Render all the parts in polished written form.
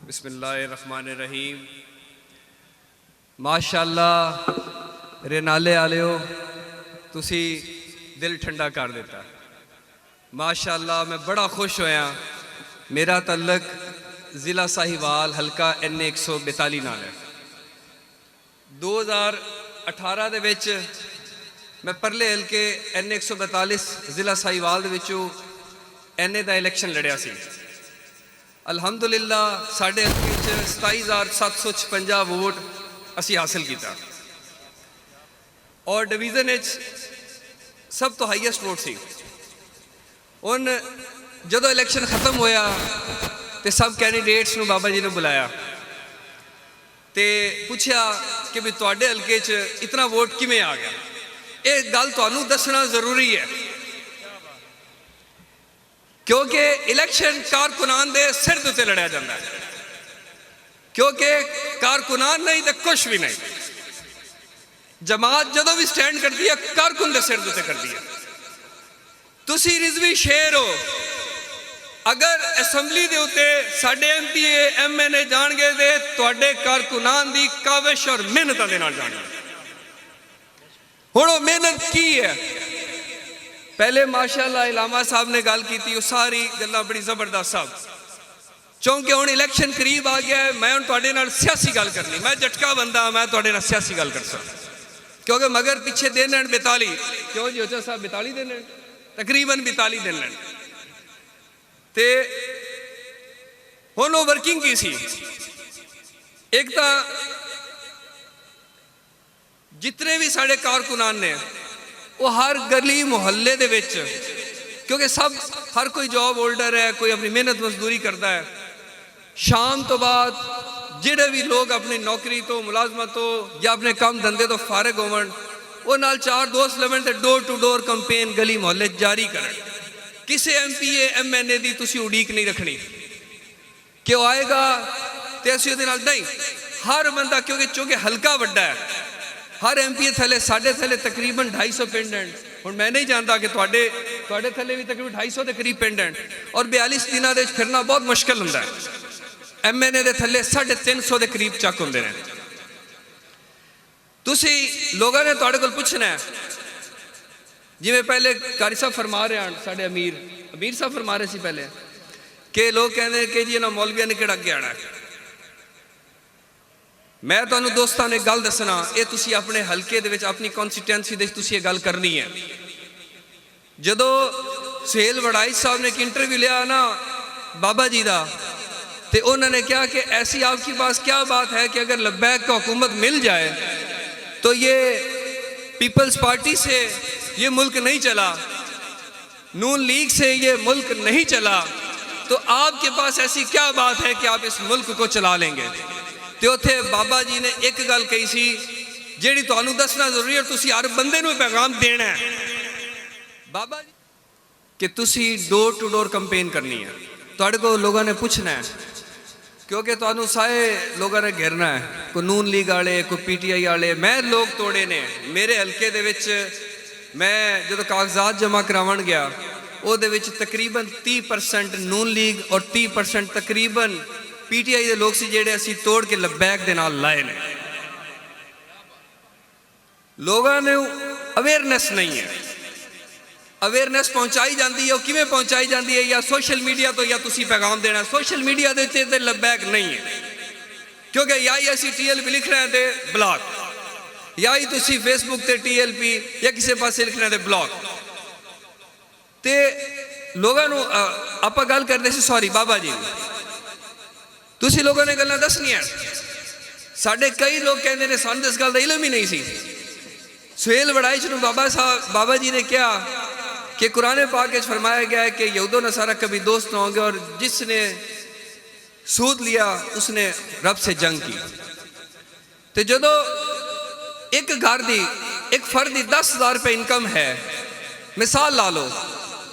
बिस्मिल्लाहिर्रहमानिर्रहीम। माशाअल्लाह रेनाले आलियो तुसी दिल ठंडा कर दिता। माशाअल्लाह मैं बड़ा खुश होया। मेरा तल्लक ज़िला साहिवाल हल्का NA 142 नाल है। 2018 दे विच मैं परले हल्के NA 142 ज़िला साहिवाल दे विचों NA दा इलैक्शन लड़िया सी। अल्हम्दुलिल्लाह साढ़े हल्के 27,756 वोट असी हासिल किया और डिवीज़न सब तो हाईएस्ट वोट सी। उन जदों इलैक्शन खत्म होया तो सब कैंडीडेट्स नूं बाबा जी ने बुलाया तो पूछया कि भी तुहाडे हल्के इतना वोट किवें आ गया। ये गल तुहानूं दसना जरूरी है क्योंकि इलैक्शन कारकुनान दे सिर दे उत्ते लड़िया जाता है, क्योंकि कारकुनान नहीं तो कुछ भी नहीं। जमात जदों भी स्टैंड करती है कारकुन दे सिर दे उत्ते करती है। तुसी रिजवी शेर हो। अगर असैम्बली दे उत्ते साडे MP MNA जाणगे ते तुहाडे कारकुनान दी काविश और मेहनत दे नाल जाणगे। हुण ओह मेहनत की है? पहले माशाअल्लाह इलामा साहब ने गल की थी, सारी गल्लां बड़ी जबरदस्त साहब। क्योंकि हुण इलैक्शन करीब आ गया है, मैं हुण तुहाडे नाल सियासी गल करनी। मैं झटका बंदा, मैं तुहाडे नाल सियासी गल कर सकदा क्योंकि मगर पिछे दिन 42 क्यों जी होचा साहब 42 दिन तकरीबन 42 दिन ते हुण ओह वर्किंग की सी। एक तो जितने भी साढ़े कारकुनान ने वो हर गली मुहल्ले दे विच, क्योंकि सब हर कोई जॉब होल्डर है, कोई अपनी मेहनत मजदूरी करता है। शाम तो बाद जिहड़े भी लोग अपनी नौकरी तो मुलाजमत तो या अपने काम धंधे तो फारिग होवन वो नाल चार दोस्त लवन ते डोर टू डोर कंपेन गली मुहल्ले जारी करन। किसी MPA MNA दी तुसी उड़ीक नहीं रखनी कि वो आएगा तो असीं उहदे नाल नहीं। हर बंदा क्योंकि हल्का वड्डा है, हर MPA थले साढ़े थले तकरीबन 250 पिंड हैं। हुण मैं नहीं जानता कि तुहाडे थले भी तकरीबन 250 के करीब पिंड हैं और 42 दिनों के फिरना बहुत मुश्किल हुंदा है। MNA दे थले 350 के करीब चक हुंदे ने। तुसी लोगों ने तुहाडे कोल पुछना है, जिवें पहले कारी साहब फरमा रहे हैं, साढ़े अमीर साहब फरमा रहे सी पहले कि लोग कहते कि जी इन्हां मौलवियां ने किहड़ा अगे आना है। मैं तुहानूं दोस्तां ने गल दसना, ये तुसी अपने हल्के दे विच अपनी कॉन्स्टिट्यूएंसी दे तुसी ये गल करनी है। जदों सुहेल वड़ाइच साहब ने एक इंटरव्यू लिया ना बाबा जी का, तो उन्होंने कहा कि ऐसी आपके पास क्या बात है कि अगर लब्बैक का हुकूमत मिल जाए तो ये पीपल्स पार्टी से ये मुल्क नहीं चला, नून लीग से ये मुल्क नहीं चला, तो आपके पास ऐसी क्या बात है कि आप इस मुल्क को चला लेंगे। तो उत्थे बाबा जी ने एक गल कही सी जिहड़ी तुहानूं दसना जरूरी है, तुसी हर बंदे नूं पैगाम देना है बाबा जी कि तुसी डोर टू डोर कंपेन करनी है। तुहाडे को लोगों ने पूछना है क्योंकि तुहानूं सारे लोगों ने घेरना है, कोई नून लीग वाले, कोई PTI वाले। मैं लोग तोड़े ने मेरे हल्के दे विच। मैं जो कागजात जमा करावन गया उहदे विच तकरीबन 30% नून लीग और 30% तकरीबन PTI के लोग सी जेडे असी तोड़ के लब्बैक दे नाल लाए ने। लोगों ने अवेयरनेस नहीं है। अवेयरनेस पहुँचाई जाती है, किवें पहुँचाई जाती है? या सोशल मीडिया तो या तुसी पैगाम देना। सोशल मीडिया दे ते लब्बैक नहीं है क्योंकि या ही असी TLP लिखना है तो ब्लॉक, या ही तुसी फेसबुक ते TLP या किसी पास लिखना है तो ब्लॉक। ते लोगों को आप गल करते सी, सॉरी बाबा जी तुसी लोगों ने गल्लां दसनियां। साढ़े कई लोग कहते हैं सानूं इस गल का इलम ही नहीं सी। सुहेल वड़ाइच नूं बाबा जी ने कहा कि कुरान पाक में फरमाया गया है कि यहूद नसारा कभी दोस्त न होंगे और जिसने सूद लिया उसने रब से जंग की। तो जदों एक घर की एक फर्द की 10,000 रुपये इनकम है, मिसाल ला लो,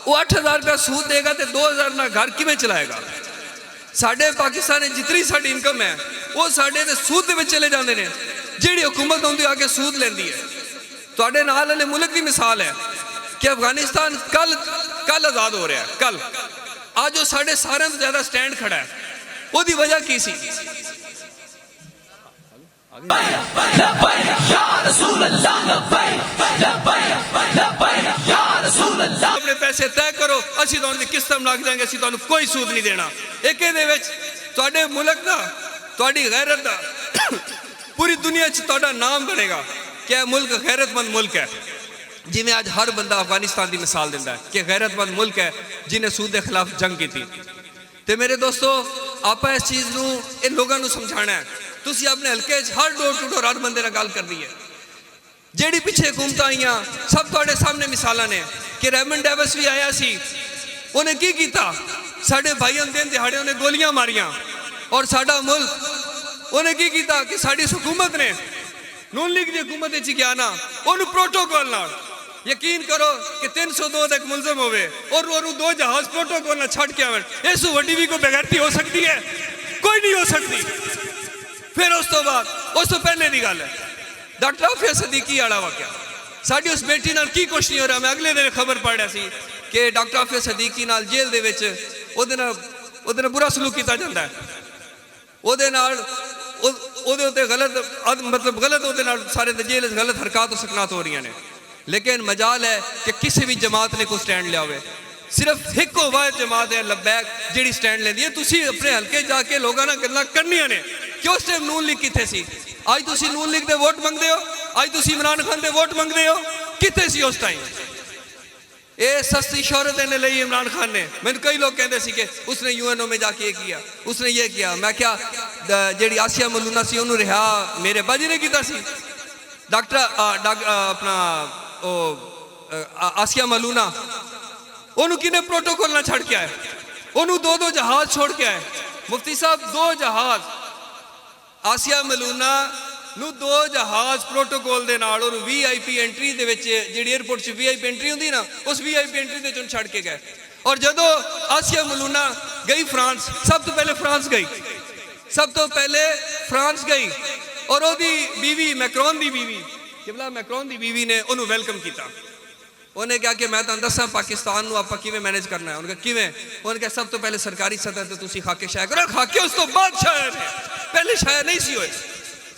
वो 8,000 रुपया सूद देगा तो 2,000 ना घर किवें चलाएगा? साढ़े पाकिस्तान जितनी साड़ी इनकम है वो साढ़े ते सूद में चले जाते हैं। जिहड़ी हुकूमत आउंदी आके सूद लैंदी है। तुहाडे नाल वाले मुल्क की मिसाल है कि अफगानिस्तान कल आज़ाद हो रहा है। कल आज वो साढ़े सारे तो ज़्यादा स्टैंड खड़ा है ਉਹਦੀ ਵਜ੍ਹਾ ਕੀ ਸੀ? अपने पैसे तय करो, ਅਸੀਂ ਤੁਹਾਨੂੰ ਕਿਸ਼ਤਾਂ ਲੱਗ ਜਾਾਂਗੇ, ਅਸੀਂ ਤੁਹਾਨੂੰ ਕੋਈ ਸੂਦ ਨਹੀਂ ਦੇਣਾ। ਇੱਕ ਇਹਦੇ ਵਿੱਚ ਤੁਹਾਡੇ ਮੁਲਕ ਦਾ, ਤੁਹਾਡੀ ਗੈਰਤ ਦਾ पूरी दुनिया ਤੁਹਾਡਾ ਨਾਮ ਬਣੇਗਾ कि यह मुल्क गैरतमंद मुल्क है। जिमें आज हर बंदा अफगानिस्तान की मिसाल दिंदा है कि गैरतमंद मुल्क है जिन्हें सूद के खिलाफ जंग की थी। तो मेरे दोस्तों आप इस चीज़ को इन लोगों को समझाना है। तुसी अपने हल्के हर डोर टू डोर हर बंदे नाल गल करनी है। जेड़ी पिछे हुकूमत आईयां सब तुहाडे सामने मिसालां ने कि रेमंड डेविस भी आया सी, उन्हें की कीता, साडे भाईयां दिन दिहाड़े उन्हें गोलियां मारियां। और साडा मुल्क उन्हें की कीता कि साडी हुकूमत ने नून लीग की हुकूमत गया ना, उन्होंने प्रोटोकॉल ना, यकीन करो कि 302 तक मुलजम होवे और वो 2 जहाज प्रोटोकॉल ना छड़ के आवे, इस वड्डी भी कोई बेगैरती हो सकती है? कोई नहीं हो सकती। फिर उस तो बाद उस तो पहले की गल है डॉक्टर आफिया सदीकी वाला वाकया, साड़ी उस बेटी नाल की कुछ नहीं हो रहा। मैं अगले दिन खबर पढ़ रहा सी कि डॉक्टर आफिया सदीकी नाल जेल दे विच ओदे नाल बुरा सलूक किया जाता है, ओदे नाल ਉਹਦੇ ਉੱਤੇ गलत मतलब गलत ਉਹਦੇ ਨਾਲ ਸਾਰੇ जेल गलत हरकत सकनात हो रही ने। लेकिन मजाल है कि किसी भी जमात ने कोई स्टैंड लिया हो, सिर्फ एक वाहिद जमात है लब्बैक जी स्टैंड लेंदी है। तुसी अपने हल्के जाके लोगों नाल गल्लां करनियां ने कि उस टाइम नून लीग कित्थे सी, अज तुसी नून लीग दे वोट मंगदे हो, अज तुसी इमरान खान दे वोट मंगदे हो, कित्थे सी उस टाइम? ये सस्ती शोहरत ने ली इमरान खान ने। मैंने कई लोग कहते थे कि उसने यूएनओ में जाके ये किया, उसने ये किया। मैं क्या जी आसिया मलूना सी उन्होंने रिहा मेरे बाजी ने किया सी। डॉक्टर अपना आसिया मलूना उन्होंने किने प्रोटोकॉल ना छड़ के आए, उन्होंने 2 जहाज छोड़ के आए। मुफ्ती साहब 2 जहाज आसिया मलूना 2 जहाज प्रोटोकॉल दे नाल और वीआईपी एंट्री दे विच जिहड़ी एयरपोर्ट च वीआईपी एंट्री हुंदी ना, उस वीआईपी एंट्री दे चों छड़ के गए। और जदों आसिया मलूना गई फ्रांस, सब तो पहले फ्रांस गई, सब तो पहले फ्रांस गई और ओदी बीवी मैक्रोन दी बीवी किबला मैक्रोन दी बीवी ने उन्होंने वेलकम किया। उन्हें कहा कि मैं तुहानूं दस्सां पाकिस्तान नूं आपां किवें मैनेज करना है। उन्होंने कहा किवें? उन्होंने कहा सब तो पहले सरकारी सतह ते तुसीं खाके शाया करो। खाके उस तो बाद शाया ने, पहले शाया नहीं सी होए।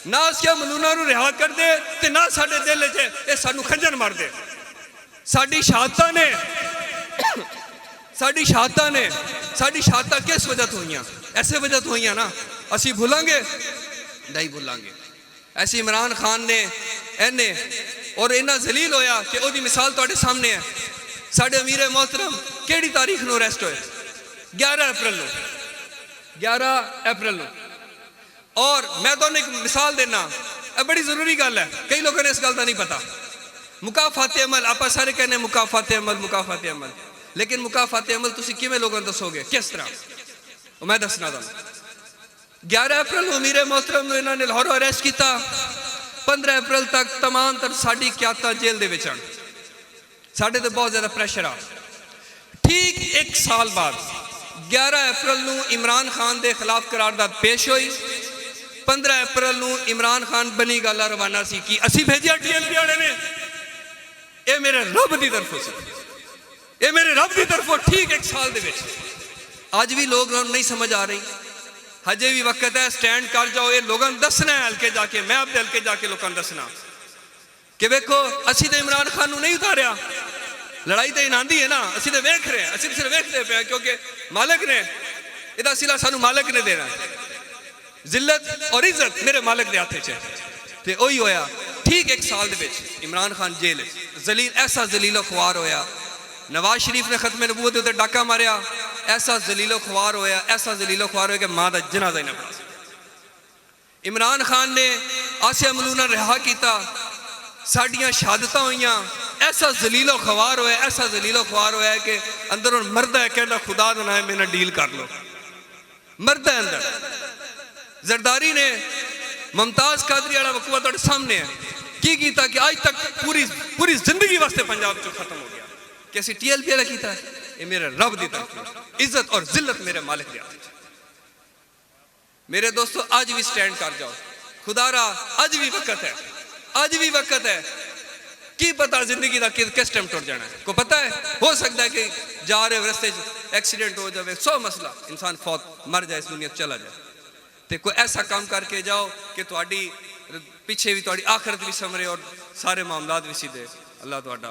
ना आसिया मलूना नूं रिहा कर दे ते ना साडे दिल च ये सानूं खंजर मार दे। साडी शहादतां ने साडी शहादतां किस वजह तो हुईयां? ऐसे वजह तो हुईयां ना, असीं भुलांगे नहीं भुलांगे। ऐसे इमरान खान ने इन्ने और इन्ना जलील होया कि ओदी मिसाल तुहाडे सामने है। साडे अमीर मोहतरम केड़ी तारीख नूं अरेस्ट होए? 11 अप्रैल नूं। और मैं तुहानूं एक मिसाल देना, बड़ी जरूरी गल है, कई लोगों ने इस गल का नहीं पता। मुकाफाते अमल, आप सारे कहने मुकाफाते अमल, लेकिन मुकाफाते अमल तुसीं किवें लोगों को दसोगे, किस तरह? मैं दसना तुहानूं। 11 अप्रैल नूं अमीर मोहतरम नूं इन्हां ने लाहौर अरेस्ट किया। 15 अप्रैल तक तमाम तर साडी क्यादतां जेल दे विच हन, साडे ते बहुत ज़्यादा प्रेशर आ। ठीक 1 साल बाद 11 अप्रैल नूं इमरान खान के खिलाफ करारदाद पेश हुई। 15 अप्रैल नूं इमरान खान बनी गल्ला रवाना सी कि असी भेजिया टीएमपी वाले ने, ये मेरे रब की तरफों से, ये मेरे रब की तरफों। ठीक 1 साल दे विच अज भी लोग नहीं समझ आ रही, हजे भी वक्त है, स्टैंड कर जाओ। ये लोगों ने दसना है हल्के जाके, मैं अपने हल्के जाके लोगों ने दसना कि वेखो असी तो इमरान खान नूं नहीं उतारिया, लड़ाई तो इन्हां दी है ना, असी तो वेख रहे हैं, असी तो सिर्फ वेखते पे हैं क्योंकि मालिक ने इहदा सिला सानू मालिक ने देना। जिल्लत और इज्जत मेरे मालिक के हाथ च ते ओही होया। ठीक 1 साल दे विच इमरान खान जेल जलील, ऐसा जलीलो ख्वार होया। नवाज शरीफ ने खत्मे नबूवत उत्ते डाका मारिया, ऐसा जलीलो ख्वार होया, ऐसा जलीलो ख्वार होया कि मां दा जनाजा ही ना पढ़ा। इमरान खान ने आसिया मलूना रिहा किया, साडियां शहादतां होईयां, ऐसा जलीलो ख्वार होया, ऐसा जलीलो ख्वार होया कि अंदरों मरदा है, कहता खुदा दा नाम मेरे डील कर लो, मरदा है अंदर। जरदारी ने मुमताज कादरी वाला वकूआ तुहाडे सामने है, की कीता कि आज तक पूरी जिंदगी वास्ते पंजाब चो खत्म हो गया कि असीं टीएलपी वाला कीता। ये मेरे रब की तरफ, इज्जत और जिल्लत मेरे मालिक के हाथ। मेरे दोस्तों आज भी स्टैंड कर जाओ, खुदारा आज भी वक्त है, आज भी वक्त है। की पता जिंदगी का किस टाइम टुट जाना है, को पता है? हो सकता है कि जा रहे रस्ते एक्सीडेंट हो जाए, 100 मसला, इंसान फौत मर जाए, इस दुनिया चला जाए। तो कोई ऐसा काम करके जाओ कि तुहाडी पिछे भी तुहाडी आखिरत भी समरे और सारे मामलात भी सीधे। अल्लाह तुहाडा